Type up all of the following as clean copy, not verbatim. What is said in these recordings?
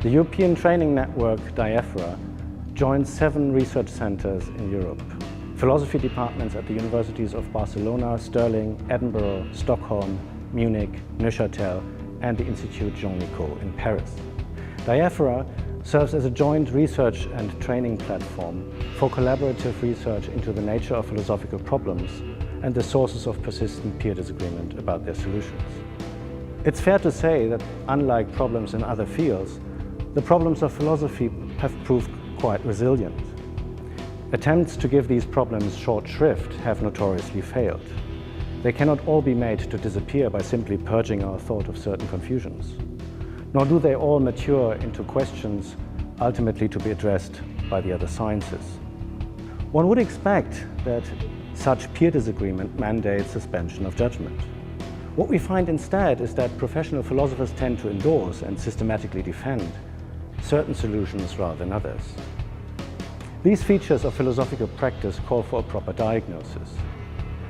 The European training network Diaphora joins 7 research centres in Europe. Philosophy departments at the universities of Barcelona, Stirling, Edinburgh, Stockholm, Munich, Neuchâtel and the Institut Jean Nicot in Paris. Diaphora serves as a joint research and training platform for collaborative research into the nature of philosophical problems and the sources of persistent peer disagreement about their solutions. It's fair to say that, unlike problems in other fields, the problems of philosophy have proved quite resilient. Attempts to give these problems short shrift have notoriously failed. They cannot all be made to disappear by simply purging our thought of certain confusions. Nor do they all mature into questions ultimately to be addressed by the other sciences. One would expect that such peer disagreement mandates suspension of judgment. What we find instead is that professional philosophers tend to endorse and systematically defend certain solutions rather than others. These features of philosophical practice call for a proper diagnosis.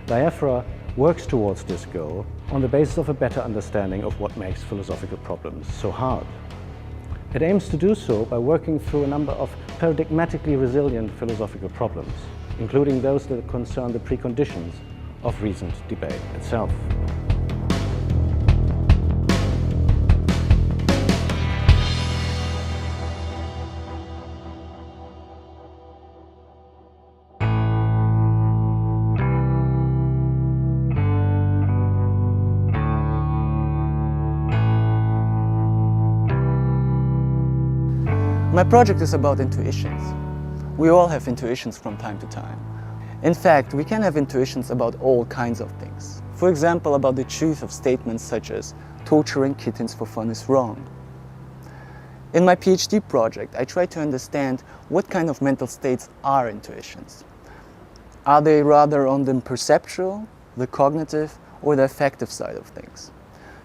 Diaphora works towards this goal on the basis of a better understanding of what makes philosophical problems so hard. It aims to do so by working through a number of paradigmatically resilient philosophical problems, including those that concern the preconditions of reasoned debate itself. My project is about intuitions. We all have intuitions from time to time. In fact, we can have intuitions about all kinds of things. For example, about the truth of statements such as torturing kittens for fun is wrong. In my PhD project, I try to understand what kind of mental states are intuitions. Are they rather on the perceptual, the cognitive, or the affective side of things?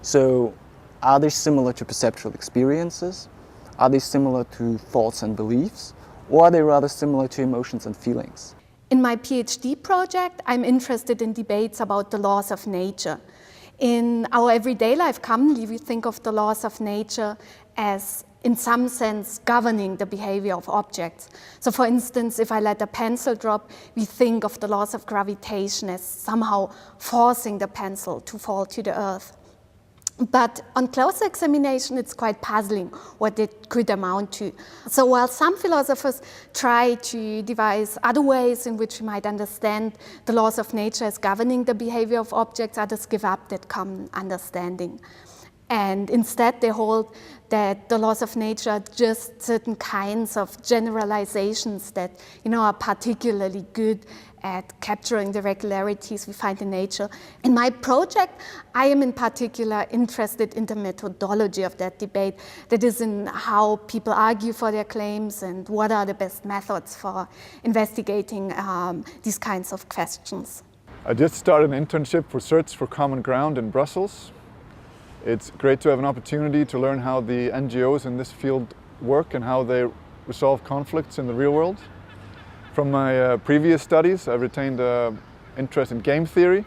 So, are they similar to perceptual experiences? Are they similar to thoughts and beliefs, or are they rather similar to emotions and feelings? In my PhD project, I'm interested in debates about the laws of nature. In our everyday life, commonly we think of the laws of nature as, in some sense, governing the behavior of objects. So for instance, if I let a pencil drop, we think of the laws of gravitation as somehow forcing the pencil to fall to the earth. But on closer examination, it's quite puzzling what it could amount to. So while some philosophers try to devise other ways in which we might understand the laws of nature as governing the behavior of objects, others give up that common understanding. And instead they hold that the laws of nature are just certain kinds of generalizations that, are particularly good at capturing the regularities we find in nature. In my project, I am in particular interested in the methodology of that debate, that is in how people argue for their claims and what are the best methods for investigating these kinds of questions. I just started an internship for Search for Common Ground in Brussels. It's great to have an opportunity to learn how the NGOs in this field work and how they resolve conflicts in the real world. From my previous studies, I've retained an interest in game theory,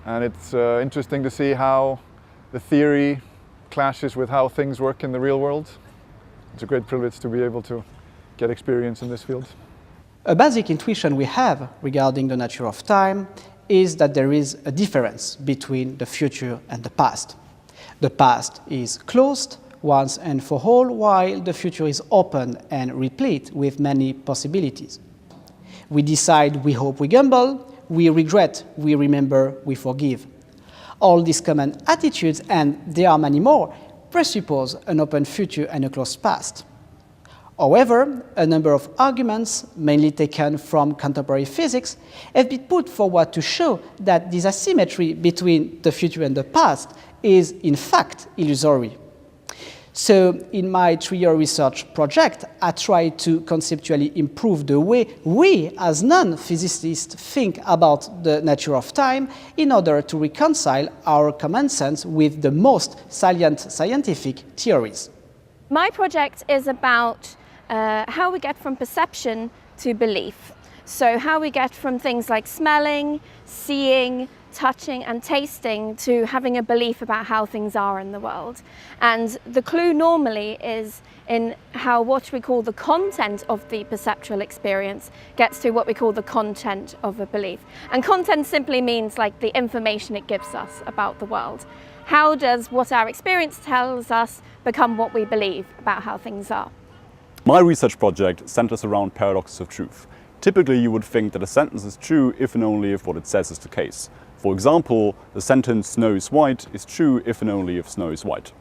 and it's interesting to see how the theory clashes with how things work in the real world. It's a great privilege to be able to get experience in this field. A basic intuition we have regarding the nature of time is that there is a difference between the future and the past. The past is closed once and for all, while the future is open and replete with many possibilities. We decide, we hope, we gamble, we regret, we remember, we forgive. All these common attitudes, and there are many more, presuppose an open future and a closed past. However, a number of arguments, mainly taken from contemporary physics, have been put forward to show that this asymmetry between the future and the past is, in fact, illusory. So, in my 3-year research project, I tried to conceptually improve the way we, as non-physicists, think about the nature of time in order to reconcile our common sense with the most salient scientific theories. My project is about how we get from perception to belief. So how we get from things like smelling, seeing, touching and tasting to having a belief about how things are in the world. And the clue normally is in how what we call the content of the perceptual experience gets to what we call the content of a belief. And content simply means like the information it gives us about the world. How does what our experience tells us become what we believe about how things are? My research project centers around paradoxes of truth. Typically, you would think that a sentence is true if and only if what it says is the case. For example, the sentence "snow is white" is true if and only if snow is white.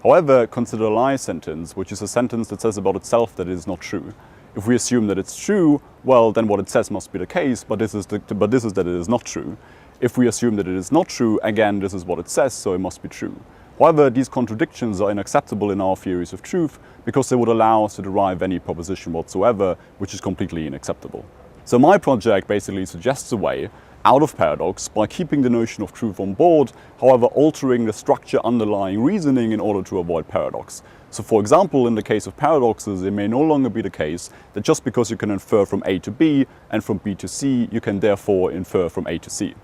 However, consider a lie sentence, which is a sentence that says about itself that it is not true. If we assume that it's true, well, then what it says must be the case, but this is that it is not true. If we assume that it is not true, again, this is what it says, so it must be true. However, these contradictions are unacceptable in our theories of truth because they would allow us to derive any proposition whatsoever, which is completely unacceptable. So my project basically suggests a way out of paradox by keeping the notion of truth on board, however altering the structure underlying reasoning in order to avoid paradox. So for example, in the case of paradoxes, it may no longer be the case that just because you can infer from A to B and from B to C, you can therefore infer from A to C.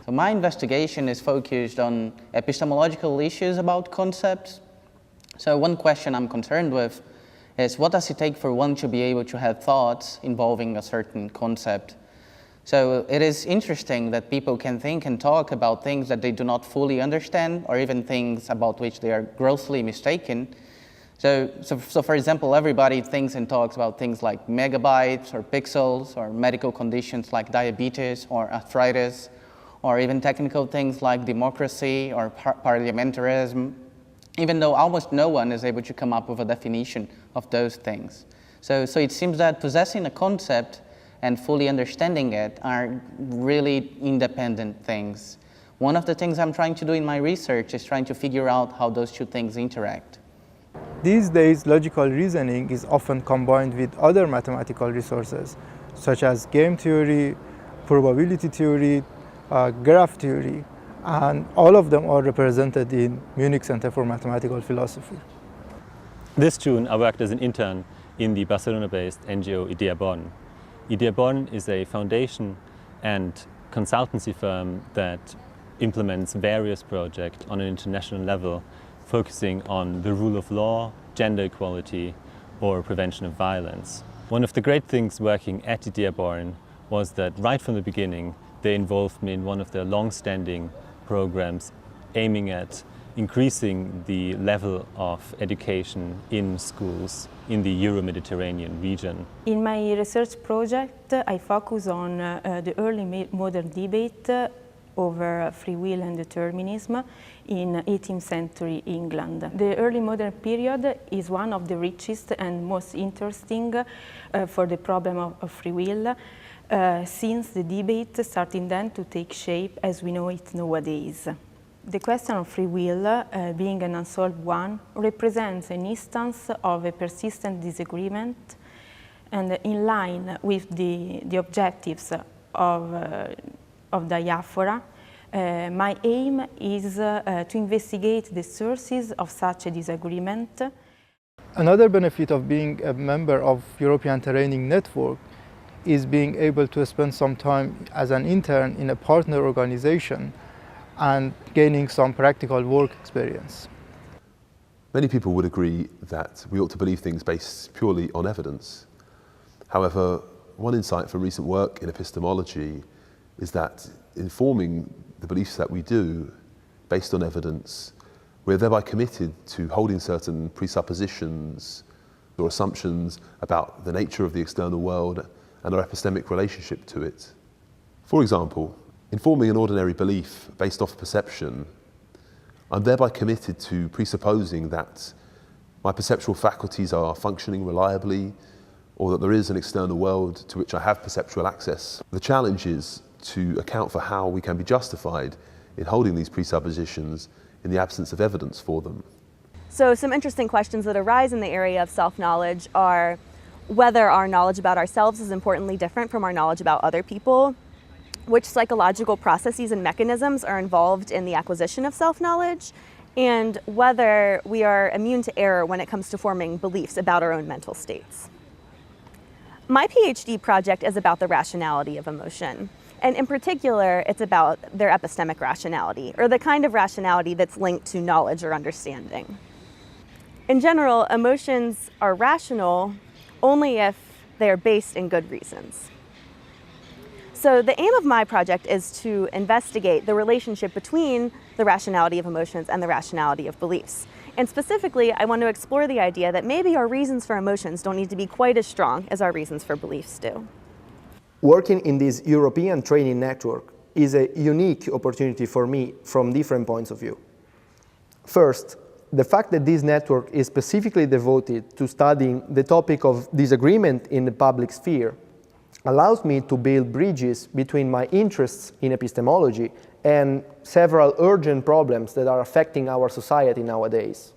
So my investigation is focused on epistemological issues about concepts. So one question I'm concerned with is what does it take for one to be able to have thoughts involving a certain concept? So it is interesting that people can think and talk about things that they do not fully understand, or even things about which they are grossly mistaken. So for example, everybody thinks and talks about things like megabytes or pixels, or medical conditions like diabetes or arthritis, or even technical things like democracy or parliamentarism, even though almost no one is able to come up with a definition of those things. So it seems that possessing a concept and fully understanding it are really independent things. One of the things I'm trying to do in my research is trying to figure out how those two things interact. These days, logical reasoning is often combined with other mathematical resources, such as game theory, probability theory, graph theory, and all of them are represented in Munich Center for Mathematical Philosophy. This June, I worked as an intern in the Barcelona-based NGO Diaphora. Diaphora is a foundation and consultancy firm that implements various projects on an international level, focusing on the rule of law, gender equality, or prevention of violence. One of the great things working at Diaphora was that right from the beginning, they involved me in one of their long-standing programs aiming at increasing the level of education in schools in the Euro-Mediterranean region. In my research project, I focus on the early modern debate over free will and determinism in 18th century England. The early modern period is one of the richest and most interesting for the problem of free will, since the debate starting then to take shape as we know it nowadays. The question of free will, being an unsolved one, represents an instance of a persistent disagreement, and in line with the objectives of Diaphora, my aim is to investigate the sources of such a disagreement. Another benefit of being a member of European Training Network is being able to spend some time as an intern in a partner organization and gaining some practical work experience. Many people would agree that we ought to believe things based purely on evidence. However, one insight from recent work in epistemology is that in forming the beliefs that we do based on evidence, we're thereby committed to holding certain presuppositions or assumptions about the nature of the external world and our epistemic relationship to it. For example, in forming an ordinary belief based off perception, I'm thereby committed to presupposing that my perceptual faculties are functioning reliably, or that there is an external world to which I have perceptual access. The challenge is to account for how we can be justified in holding these presuppositions in the absence of evidence for them. So some interesting questions that arise in the area of self-knowledge are whether our knowledge about ourselves is importantly different from our knowledge about other people, which psychological processes and mechanisms are involved in the acquisition of self-knowledge, and whether we are immune to error when it comes to forming beliefs about our own mental states. My PhD project is about the rationality of emotion, and in particular, it's about their epistemic rationality, or the kind of rationality that's linked to knowledge or understanding. In general, emotions are rational only if they are based in good reasons. So the aim of my project is to investigate the relationship between the rationality of emotions and the rationality of beliefs. And specifically, I want to explore the idea that maybe our reasons for emotions don't need to be quite as strong as our reasons for beliefs do. Working in this European training network is a unique opportunity for me from different points of view. First, the fact that this network is specifically devoted to studying the topic of disagreement in the public sphere allows me to build bridges between my interests in epistemology and several urgent problems that are affecting our society nowadays.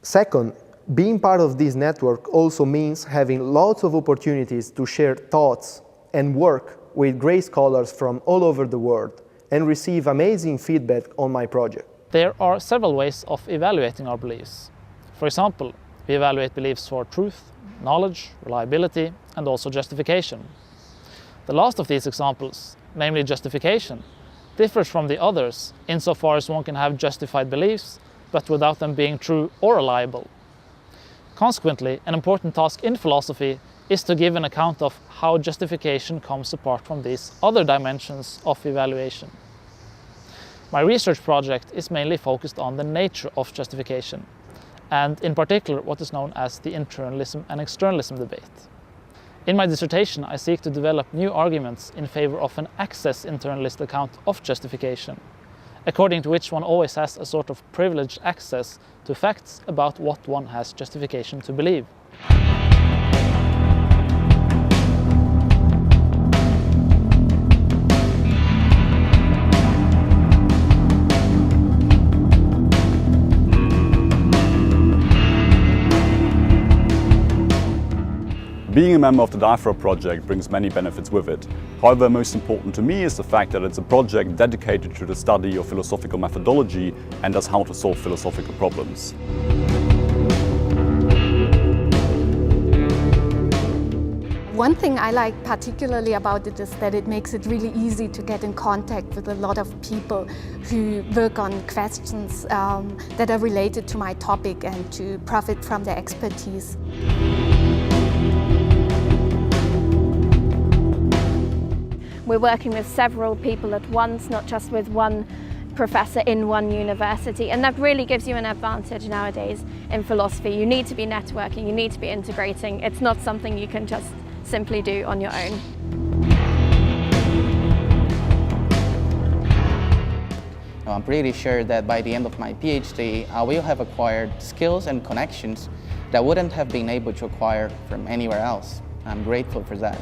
Second, being part of this network also means having lots of opportunities to share thoughts and work with great scholars from all over the world and receive amazing feedback on my project. There are several ways of evaluating our beliefs. For example, we evaluate beliefs for truth, knowledge, reliability, and also justification. The last of these examples, namely justification, differs from the others insofar as one can have justified beliefs, but without them being true or reliable. Consequently, an important task in philosophy is to give an account of how justification comes apart from these other dimensions of evaluation. My research project is mainly focused on the nature of justification, and in particular what is known as the internalism and externalism debate. In my dissertation, I seek to develop new arguments in favor of an access internalist account of justification, according to which one always has a sort of privileged access to facts about what one has justification to believe. Being a member of the Diaphora project brings many benefits with it. However, most important to me is the fact that it's a project dedicated to the study of philosophical methodology and thus how to solve philosophical problems. One thing I like particularly about it is that it makes it really easy to get in contact with a lot of people who work on questions that are related to my topic and to profit from their expertise. We're working with several people at once, not just with one professor in one university, and that really gives you an advantage nowadays in philosophy. You need to be networking, you need to be integrating. It's not something you can just simply do on your own. I'm pretty sure that by the end of my PhD, I will have acquired skills and connections that wouldn't have been able to acquire from anywhere else. I'm grateful for that.